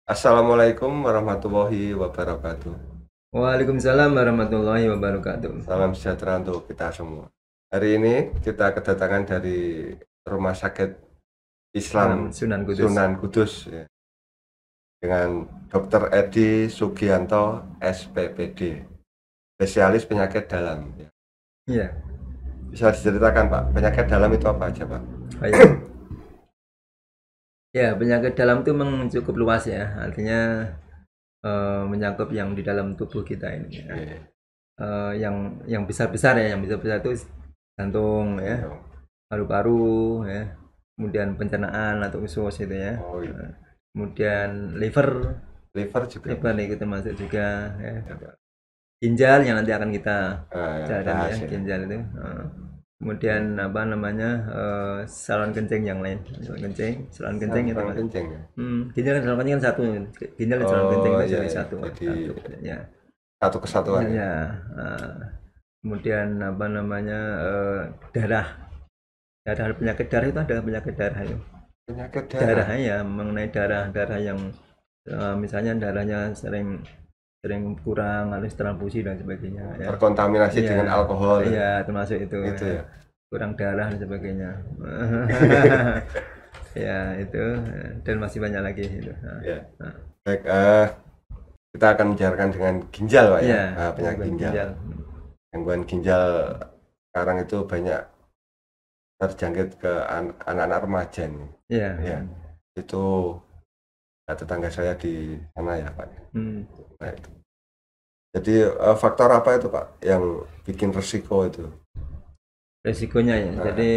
Assalamualaikum warahmatullahi wabarakatuh. Waalaikumsalam warahmatullahi wabarakatuh. Salam sejahtera untuk kita semua. Hari ini kita kedatangan dari Rumah Sakit Islam Sunan Kudus. Sunan Kudus ya, dengan Dr. Edi Sugianto SPPD, spesialis penyakit dalam. Iya. Bisa diceritakan Pak, penyakit dalam itu apa aja Pak? Oh, iya. Ya, penyakit dalam itu memang cukup luas ya. Artinya mencakup yang di dalam tubuh kita ini. Ya. Yang besar-besar ya, yang besar-besar itu jantung ya, paru-paru ya, kemudian pencernaan atau usus itu ya. Oh, iya. Kemudian liver juga. Liver itu termasuk juga ya. Ginjal yang nanti akan kita bicarakan ya, ginjal itu. Kemudian apa namanya saluran kencing yang lain, saluran kencing itu kencing ya. Ginjal dan saluran kencing kan satu, ginjal dan saluran kencing itu jadi satu ya. Satu kesatuan ya. Kemudian apa namanya darah penyakit darah itu, ada penyakit darah itu, penyakit darah ya, mengenai darah yang misalnya darahnya sering kurang, harus transfusi dan sebagainya ya. Terkontaminasi dengan alkohol ya, termasuk itu ya. Kurang darah dan sebagainya. Ya itu, dan masih banyak lagi itu. Baik, kita akan bicarakan dengan ginjal Pak ya, penyakit ginjal. Gangguan ginjal sekarang itu banyak terjangkit ke anak-anak remaja nih. Ya. Itu tetangga saya di sana ya Pak. Nah, itu. Jadi faktor apa itu Pak yang bikin resiko itu? Resikonya ya. Jadi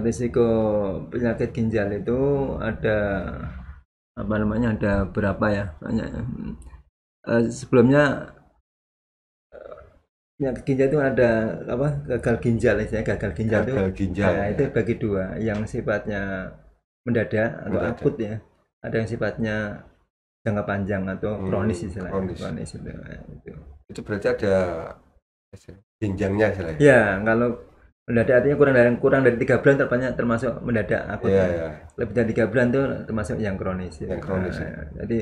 risiko penyakit ginjal itu ada apa namanya, ada berapa ya, banyak. Sebelumnya penyakit ginjal itu ada apa, gagal ginjal istilahnya. Gagal ginjal itu bagi dua, yang sifatnya mendadak atau akut ya, ada yang sifatnya jangka panjang atau kronis istilahnya. Kronis itu berarti ada jenjangnya istilahnya. Ya, kalau mendadak artinya kurang dari 3 bulan termasuk mendadak akut. Lebih dari 3 bulan itu termasuk yang kronis. Yang kronis. Jadi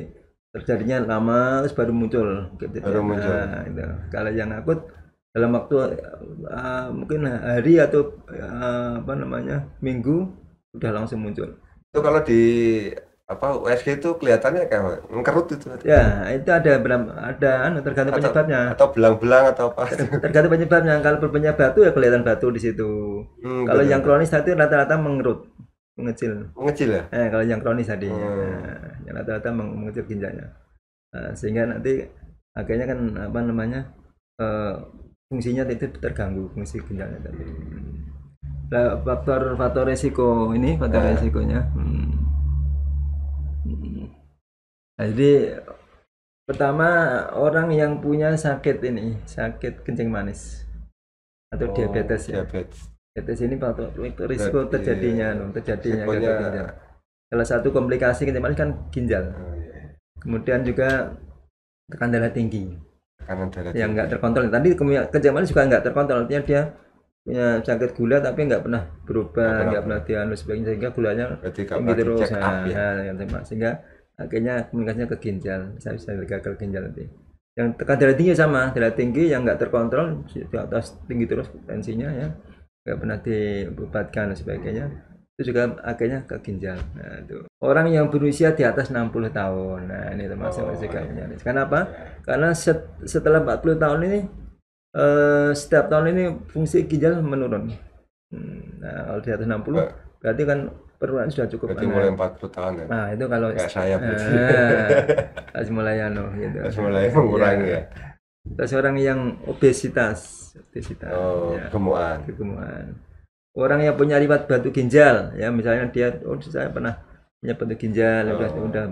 terjadinya lama terus baru muncul. Gitu. Itu. Kalau yang akut dalam waktu mungkin hari atau apa namanya minggu udah langsung muncul. Itu kalau di USG itu kelihatannya kayak mengkerut itu. Ya, itu ada tergantung penyebabnya. Atau belang-belang atau apa? Tergantung penyebabnya. Kalau berpenyebab batu ya kelihatan batu di situ. Kalau yang kronis tadi rata-rata mengerut, mengecil. Mengecil ya? Kalau yang kronis tadi, yang rata-rata mengecil ginjalnya. Sehingga nanti akhirnya kan apa namanya fungsinya itu terganggu, fungsi ginjalnya tadi. Faktor resiko ini, resikonya. Nah, jadi pertama, orang yang punya sakit kencing manis atau diabetes ya. Diabetes ini faktor risiko terjadinya gagal. Salah satu komplikasi kencing manis kan ginjal. Kemudian juga tekanan darah tinggi. Yang nggak terkontrol. Tadi kencing manis juga nggak terkontrol, artinya dia punya sakit gula tapi nggak pernah berubah, nggak pernah dianus sebagainya, sehingga gulanya tinggi terus. Sehingga akhirnya komunikasinya ke ginjal, bisa gagal ginjal nanti. Yang tekanan darah tinggi sama, darah tinggi yang nggak terkontrol di atas tinggi terus tensinya ya, nggak pernah diobatkan dan sebagainya, itu juga akhirnya ke ginjal. Nah, itu. Orang yang berusia di atas 60 tahun, nah ini termasuk risiko penyakit. Kenapa? Karena setelah 40 tahun ini setiap tahun ini fungsi ginjal menurun. Nah, kalau di atas 60 berarti kan penurunan sudah cukup. Berarti mulai 40 tahun ya. Nah, itu kalau saya harus mulai gitu. Harus mulai mengurangi ya. Terus orang yang obesitas ya. Gemukan. Orang yang punya riwayat batu ginjal ya, misalnya dia saya pernah punya batu ginjal, udah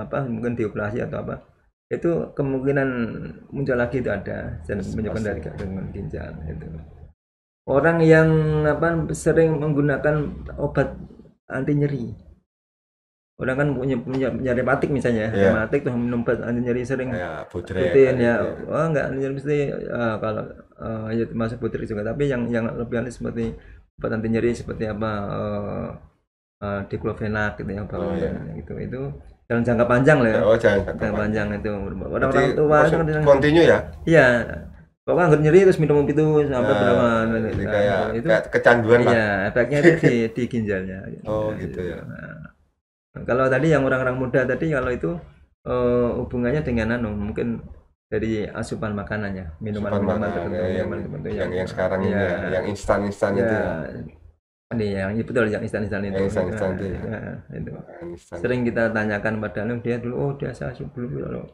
apa mungkin dioperasi atau apa, itu kemungkinan muncul lagi itu ada, dan menyebabkan dari gangguan ginjal itu. Orang yang sering menggunakan obat anti nyeri, orang kan punya rematik misalnya, rematik tuh minum obat anti nyeri sering rutin ya. Enggak anti nyeri mesti kalau ya termasuk putri juga, tapi yang lebih anti seperti obat anti nyeri seperti apa diklofenak gitu ya, gitu. Itu dalam jangka panjang lah ya. Jangka panjang itu. Orang-orang tua itu kontinu ya? Iya. Pokoknya nggak nyeri terus minum itu sampai berapa itu kayak kecanduan lah. Iya, efeknya itu di ginjalnya. Gitu ya. Nah, kalau tadi yang orang-orang muda tadi, kalau itu hubungannya dengan mungkin dari asupan makanannya, minuman tertentu yang sekarang ini yang instan itu yang betul, yang instan itu. Itu sering kita tanyakan pada dia dulu, dia sebelum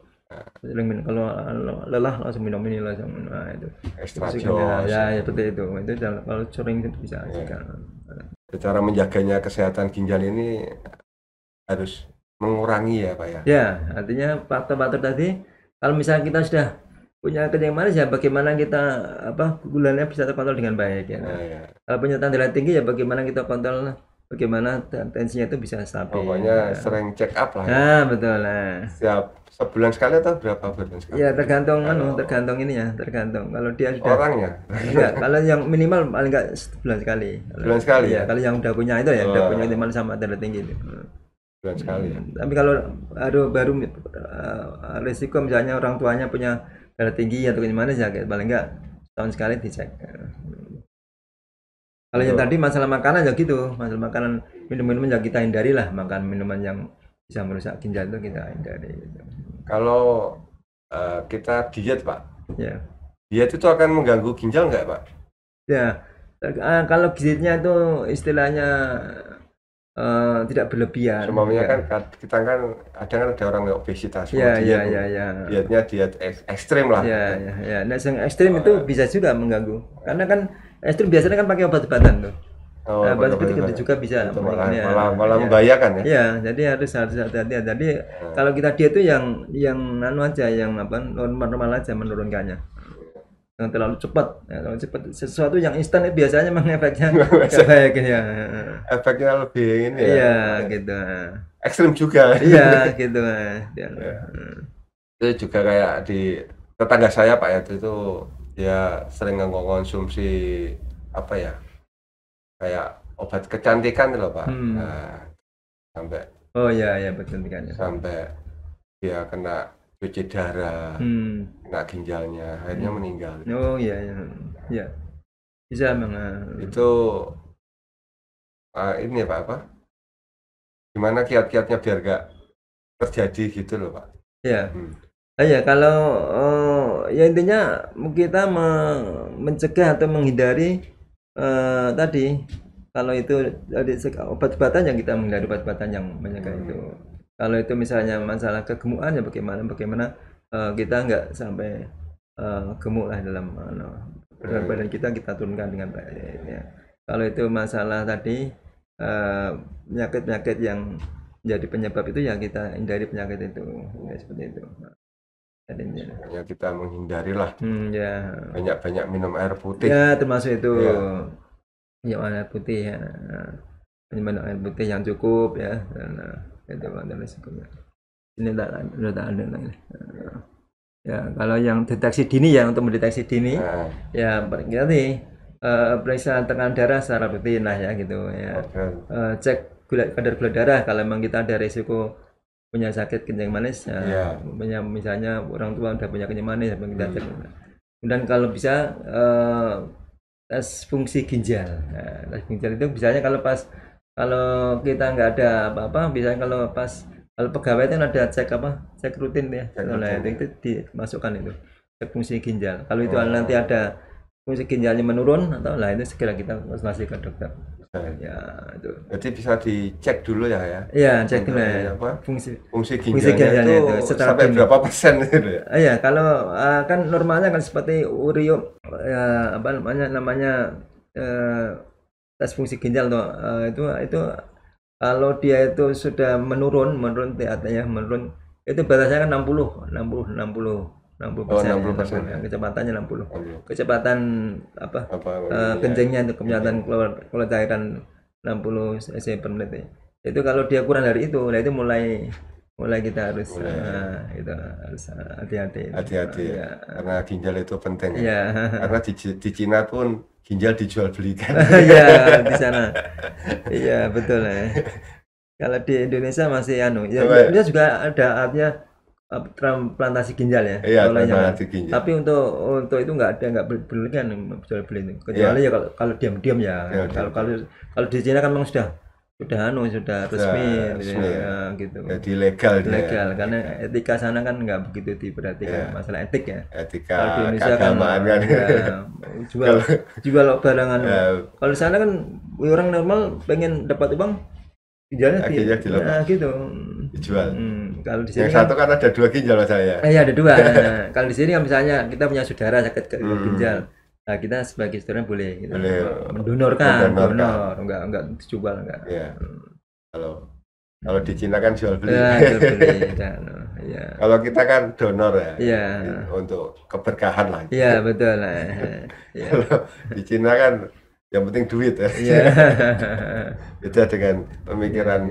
sering minum, kalau lelah langsung minum ini langsung, itu extra ya seperti itu kalau sering itu bisa. Cara menjaganya kesehatan ginjal ini harus mengurangi ya Pak ya. Ya, artinya faktor-faktor tadi, kalau misalnya kita sudah punya kencing manis ya bagaimana kita gulanya bisa terkontrol dengan baik ya. Kalau penyertaan darah tinggi ya bagaimana kita kontrol, bagaimana tensinya itu bisa stabil. Pokoknya sering check up lah. Nah, betul lah. Sebulan sekali atau berapa bulan sekali? Ya tergantung tergantung ini ya, tergantung. Kalau dia sudah orangnya. Enggak, kalau yang minimal paling enggak sebulan sekali. Sebulan sekali ya. Kalau yang udah punya itu ya, udah punya kencing sama darah tinggi itu. Sebulan sekali. Tapi kalau baru risiko misalnya orang tuanya punya darah tinggi atau kencing manis ya paling enggak tahun sekali dicek. Kalau yang tadi masalah makanan ya gitu, masalah makanan, minum-minum yang kita hindari lah, makan minuman yang bisa merusak ginjal itu kita hindari gitu. Kalau kita diet Pak, ya. Diet itu akan mengganggu ginjal nggak Pak? Ya, kalau dietnya itu istilahnya tidak berlebihan. Semuanya kan kita kan ada orang yang obesitas. Ya. Dietnya diet ekstrim lah. Ya. Nah, yang ekstrim itu bisa juga mengganggu, karena kan ekstrim biasanya kan pakai obat-obatan tuh. Obat-obatan itu juga bisa malah membahayakan ya. Iya, jadi harus hati-hati. Jadi kalau kita diet itu yang aja, yang normal aja menurunkannya. Yang terlalu cepat, sesuatu yang instan itu biasanya memang efeknya baik ya. Efeknya lebih ini ya. Iya, gitu. Ekstrim juga. Iya, gitu. Itu juga kayak di tetangga saya Pak ya, itu dia sering mengkonsumsi kayak obat kecantikan loh Pak. Sampai kecantikannya. Sampai dia kena cuci darah, kena ginjalnya, akhirnya meninggal. Oh iya. Bisa memang. Itu ini Pak gimana kiat-kiatnya biar gak terjadi gitu loh Pak? Ya. Ya kalau ya intinya kita mencegah atau menghindari tadi, kalau itu obat-obatan yang kita menghindari, obat-obatan yang mencegah itu. Kalau itu misalnya masalah kegemukan ya bagaimana kita nggak sampai gemuk lah dalam berat badan kita turunkan dengan baik ya. Kalau itu masalah tadi penyakit-penyakit yang menjadi penyebab itu ya kita hindari penyakit itu ya, seperti itu. Hanya kita menghindari lah. Ya. Banyak-banyak minum air putih. Ya, termasuk itu. Ya, air putih ya. Minum air putih yang cukup ya. Itu adalah risikonya. Ini tak ada lagi. Ya, kalau yang deteksi dini ya, untuk mendeteksi dini ya berarti periksa tekanan darah secara rutin lah ya gitu ya. Cek kadar gula darah kalau memang kita ada risiko punya sakit kencing manis punya misalnya orang tua udah punya kencing manis kita cek. Dan kalau bisa tes fungsi ginjal. Tes ginjal itu biasanya kalau kita nggak ada apa-apa, biasanya kalau pegawai itu ada cek rutin ya. Nah, itu dimasukkan itu cek fungsi ginjal. Kalau itu nanti ada fungsi ginjalnya menurun atau itu segera kita konsultasi ke dokter. Ya, itu. Berarti bisa dicek dulu ya. Iya, cek dulu ya. Fungsi ginjalnya itu sampai berapa persen itu ya? Iya, kalau kan normalnya kan seperti urium namanya tes fungsi ginjal tuh itu kalau dia itu sudah menurun artinya menurun, itu batasnya kan 60%. Kecepatannya 60. Kecepatan kencingnya itu kecepatan keluar cairan 60 cc per menit. Itu kalau dia kurang dari itu, itu mulai kita harus itu harus hati-hati. Ya. Karena ginjal itu penting ya. Karena di Cina pun ginjal dijual belikan. Iya di sana. Iya betul ya. Kalau di Indonesia masih ya Indonesia juga ada artinya transplantasi ginjal ya. Iya, transplantasi ginjal. Tapi untuk itu nggak berlebihan jual beli itu. Kecuali ya kalau diam-diam ya. Kalau di Cina kan memang sudah resmi gitu. Jadi legal karena etika sana kan nggak begitu diperhatikan masalah etik ya. Etika kalau di Indonesia kan jual barangan. Kalau di sana kan orang normal pengen dapat uang ginjalnya gitu dijual. Kalau di sini yang satu kan ada 2 ginjal saya. Iya ada 2. Kalau di sini kan misalnya kita punya saudara sakit ginjal. Nah, kita sebagai saudara boleh mendonorkan, enggak dijual enggak. Iya. Kalau di Cina kan jual beli. Jual beli. Iya. Kalau kita kan donor ya. Iya. Untuk keberkahan lah. Iya, betul lah. Ya. Kalau di Cina kan yang penting duit ya. Iya. Beda dengan pemikiran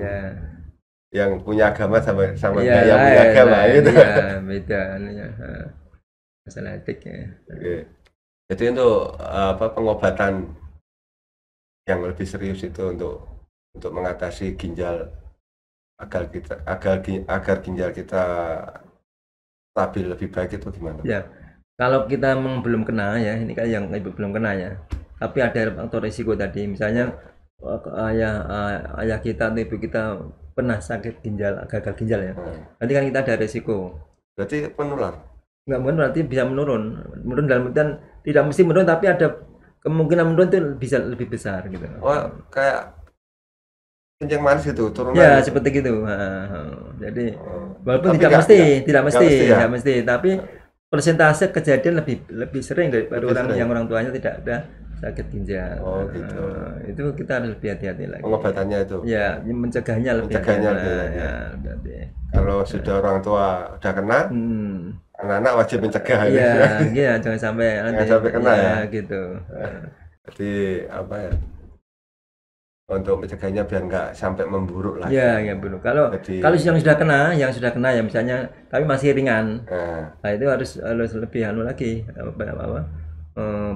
yang punya agama sama yang punya agama gitu. Iya, beda masalah etik ya. Oke. Jadi untuk pengobatan yang lebih serius itu untuk mengatasi ginjal agar ginjal kita stabil lebih baik itu gimana? Ya, kalau kita memang belum kena ya, ini kan yang ibu belum kena ya. Tapi ada faktor risiko tadi, misalnya ayah kita atau ibu kita pernah sakit gagal ginjal ya. Nanti kan kita ada risiko. Berarti penular? Nggak mungkin, berarti bisa menurun dalam artian tidak mesti menurun, tapi ada kemungkinan menurun itu bisa lebih besar gitu. Oh, kayak kencing manis itu turunan ya itu. Seperti gitu. Jadi walaupun tidak mesti, tapi persentase kejadian lebih sering daripada orang tuanya tidak ada sakit ginjal. Oh gitu. Itu kita harus lebih hati-hati lagi. Pengobatannya itu. Ya, mencegahnya lebih. Kalau sudah orang tua udah kena, anak-anak wajib mencegah. Iya, jangan sampai kena ya. Gitu. Jadi apa ya? Untuk mencegahnya biar nggak sampai memburuk lagi. Iya, buruk. Kalau yang sudah kena ya misalnya tapi masih ringan. Nah, itu harus lebih lagi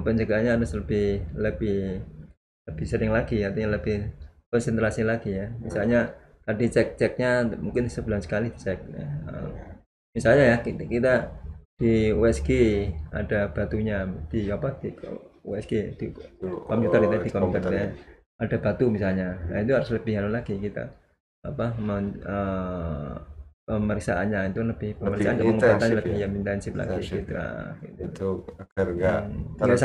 pencegahannya harus lebih sering lagi, artinya lebih konsentrasi lagi ya. Misalnya tadi ceknya mungkin sebulan sekali dicek. Misalnya ya kita di USG ada batunya di USG di komputer itu di komputer ya. Ada batu misalnya. Nah, itu harus lebih lagi kita pemeriksaannya itu lebih lebih intensif lagi gitu. Itu agar nggak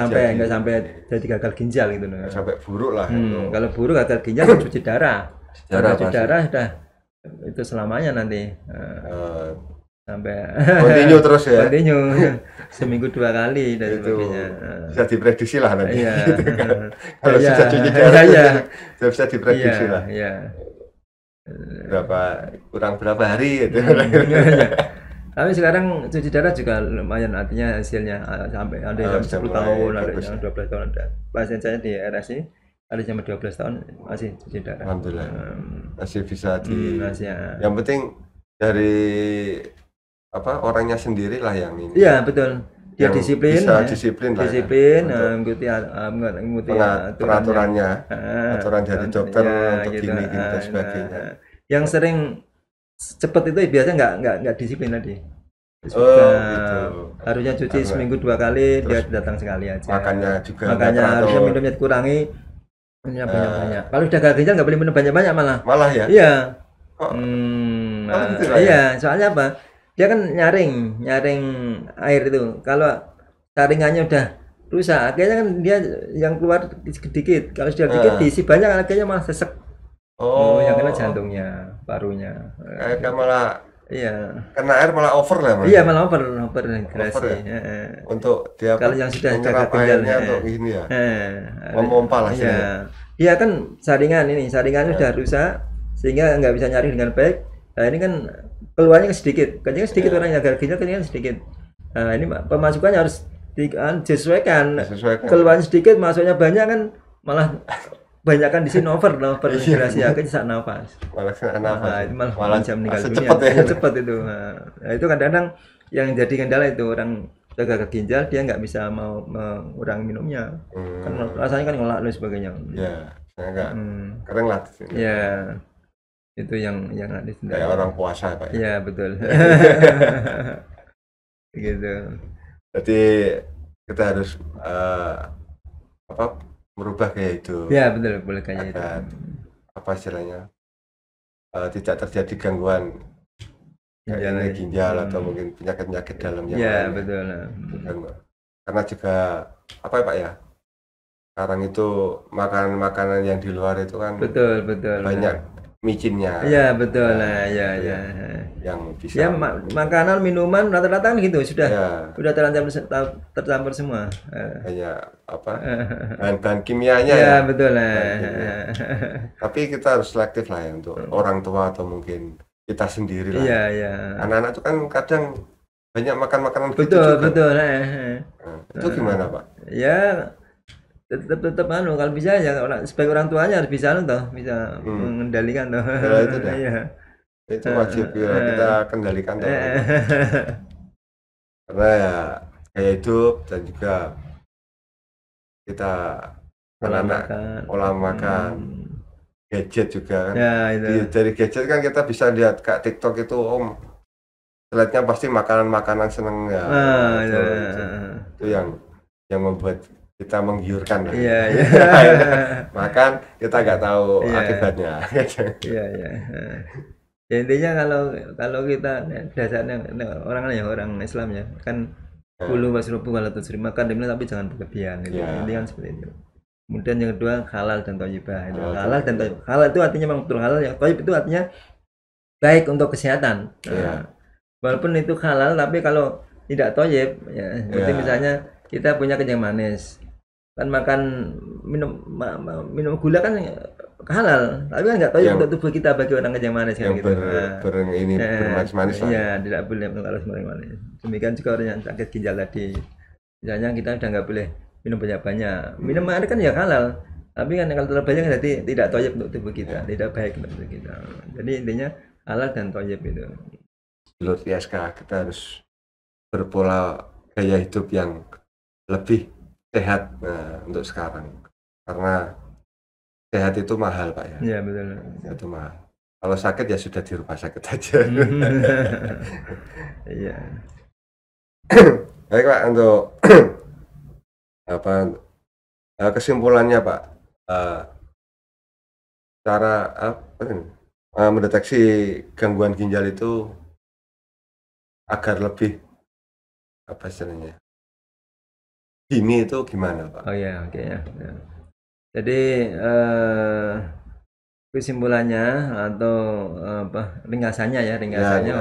sampai jadi gagal ginjal gitu loh. Sampai buruk lah. Kalau buruk gagal ginjal cuci darah sudah itu selamanya nanti. Sampai continue terus ya. Seminggu 2 kali dan sebagainya. Bisa diprediksi lah nanti. Iya. Kalau sudah cuci darah bisa diprediksi lah. Iya. Kurang berapa hari gitu. Tapi sekarang cuci darah juga lumayan, artinya hasilnya sampai ada yang 10 tahun, ada yang 12 tahun ada. Pasien saya di RSI ada yang 12 tahun masih cuci darah. Alhamdulillah. Masih bisa yang penting dari orangnya sendiri lah yang ini. Iya, betul. Dia disiplin, mengikuti peraturannya, aturan dari dokter untuk gini dan sebagainya. Yang sering cepat itu biasanya nggak disiplin tadi. Gitu. Harusnya cuci seminggu 2 kali, dia datang sekali aja. Makanya harusnya minumnya dikurangi, minumnya banyak-banyak. Kalau udah gagal ginjal nggak boleh minum banyak-banyak malah. Ya? Iya. Gitu iya, soalnya apa? Dia kan nyaring air itu. Kalau saringannya udah rusak, akhirnya kan dia yang keluar sedikit. Kalau sudah sedikit diisi banyak, akhirnya malah sesek. Yang kena jantungnya, parunya. Malah kena air malah over lah. Iya, malah over hidrasi. Untuk dia kalau yang sudah gagal ginjalnya untuk ini ya. Memompa lah sih. Iya kan saringannya sudah rusak sehingga nggak bisa nyaring dengan baik. Nah, ini kan keluarnya sedikit. Orang yang gagal ginjal kan sedikit. Nah, ini pemasukannya harus disesuaikan. Keluarnya sedikit, masuknya banyak kan malah banyak kan di sini over hidrasi, akhirnya sesak nafas. Itu malah bisa meninggal dunia. Cepat itu. Nah, itu kadang-kadang yang jadi kendala itu orang gagal ginjal dia nggak bisa mau mengurangi minumnya. Kan rasanya kan ngelak dan sebagainya. Ya, enggak. Kering lah. Ya, itu yang ada kayak orang puasa Pak. Ya betul. Gitu. Jadi kita harus merubah gaya hidup. Ya betul, boleh kayak itu. Apa istilahnya? Tidak terjadi gangguan ginjal atau mungkin penyakit-penyakit dalam yang ya, lain. Betul. Karena juga apa ya Pak ya? Sekarang itu makanan-makanan yang di luar itu kan betul banyak micinnya. Iya betul lah, ya. Yang bisa. Ya makanan, minuman rata-rata kan gitu sudah tercampur semua. Banyak bahan-bahan kimianya. Ya betul lah. Tapi kita harus selektif lah ya untuk orang tua atau mungkin kita sendiri lah. Iya. Anak-anak itu kan kadang banyak makan makanan gitu juga. Betul. Itu gimana Pak? Ya tetap kalau bisa ya sebagai orang tuanya harus bisa mengendalikan toh. Ya, itu dah. Iya. Itu wajib kita kendalikan toh. Karena ya gaya hidup dan juga kita pola makan. Gadget juga kan. Ya, dari gadget kan kita bisa lihat Kak TikTok itu slide-nya pasti makanan-makanan seneng ya. Itu yang membuat kita menggiurkan. Iya. Makan kita nggak tahu akibatnya. Iya. Ya, intinya kalau kita dasarnya orang Islam ya kan kulu wasrubu wala tusri, makan tapi jangan berlebihan gitu. Intinya kan seperti itu. Kemudian yang kedua halal dan thayyibah. Halal dan thayyib. Halal itu artinya memang betul halal ya. Thayyib itu artinya baik untuk kesehatan. Walaupun itu halal tapi kalau tidak thayyib ya, seperti misalnya kita punya kencing manis. Kan makan minum gula kan halal, tapi kan nggak tahu untuk tubuh kita bagi orang kencing manis kan gitu. Bermanis-manis. Iya, tidak boleh kalau manis. Demikian juga orang yang sakit ginjal tadi. Misalnya kita udah nggak boleh minum banyak-banyak. Minum air kan ya halal, tapi kan kalau terlalu banyak jadi tidak thayyib untuk tubuh kita, tidak baik untuk tubuh kita. Jadi intinya halal dan thayyib itu. Menurut ISK kita harus berpola gaya hidup yang lebih sehat untuk sekarang, karena sehat itu mahal Pak ya. Iya betul. Sehat itu mahal. Kalau sakit ya sudah di rumah sakit aja. Iya. Baik Pak, untuk kesimpulannya Pak, cara mendeteksi gangguan ginjal itu agar lebih istilahnya dini itu gimana Pak? Oh ya, oke ya. Jadi kesimpulannya atau ringkasannya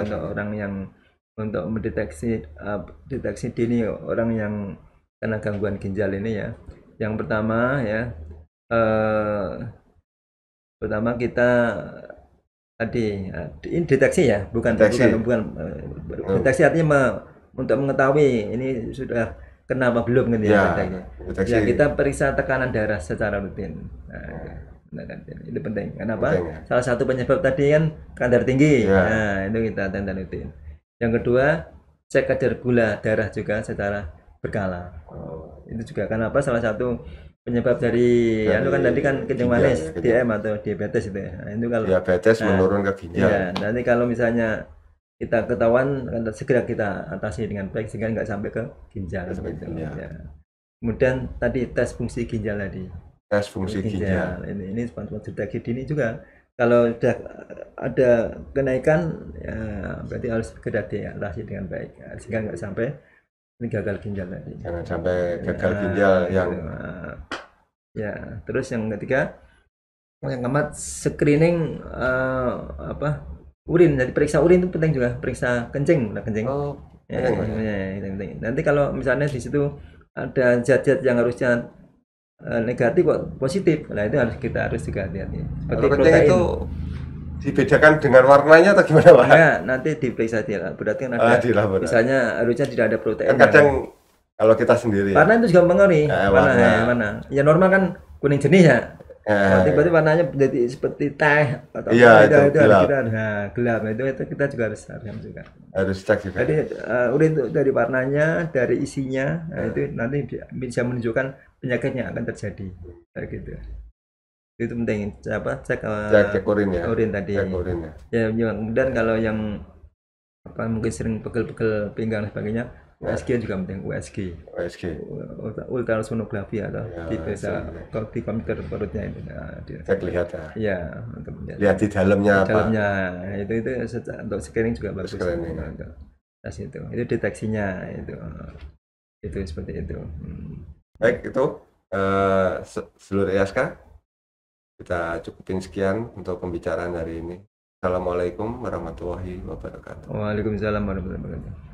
untuk orang yang untuk mendeteksi deteksi dini orang yang kena gangguan ginjal ini ya. Yang pertama ya, pertama kita tadi ini deteksi ya, bukan deteksi artinya untuk mengetahui ini sudah kena apa belum gitu ya. Ya kita periksa tekanan darah secara rutin. Itu penting. Kenapa? Salah satu penyebab tadi kan kadar tinggi. Nah, itu kita tonton rutin. Yang kedua, cek kadar gula darah juga secara berkala. Itu juga kenapa salah satu penyebab dari kan tadi kan kencing manis, DM atau diabetes itu ya. Nah, itu kalau diabetes menurun ke ginjal. Ya, nanti kalau misalnya kita ketahuan segera kita atasi dengan baik sehingga nggak sampai ke ginjal gitu. Ya. Kemudian tadi tes fungsi ginjal tadi. Tes fungsi ginjal. Ini deteksi dini juga. Kalau sudah ada kenaikan ya berarti harus segera diatasi dengan baik sehingga nggak sampai ini gagal ginjal tadi. Jangan sampai gagal ginjal yang ya. Terus yang ketiga yang keempat screening urin, jadi periksa urin itu penting juga, periksa kencing. Penting. Nanti kalau misalnya di situ ada zat-zat yang harusnya negatif kok positif, nah itu kita harus juga hati-hati. Seperti protein itu dibedakan dengan warnanya atau gimana Pak? Ya, nanti diperiksa dia, berarti kan ada misalnya harusnya tidak ada protein. Kan kadang kalau kita sendiri. Warna itu juga mempengaruhi. Mana? Ya normal kan kuning jernih ya. tiba-tiba warnanya jadi seperti teh atau iya, itu gelap. Gelap itu kita juga harus cek juga. Jadi urin dari warnanya, dari isinya, itu nanti bisa menunjukkan penyakitnya akan terjadi kayak gitu. Itu penting cek urin ya. Urin tadi. Cek urin ya. Kemudian kalau yang mungkin sering pegel-pegel pinggang dan sebagainya, USG juga penting. USG ultrasonografi atau di komputer perutnya itu cek lihat ya untuk lihat di dalamnya itu untuk screening juga bagus. Tes itu deteksinya itu seperti itu. Baik, itu seluruh ISK kita cukupin sekian untuk pembicaraan hari ini. Assalamualaikum warahmatullahi wabarakatuh. Waalaikumsalam warahmatullahi wabarakatuh.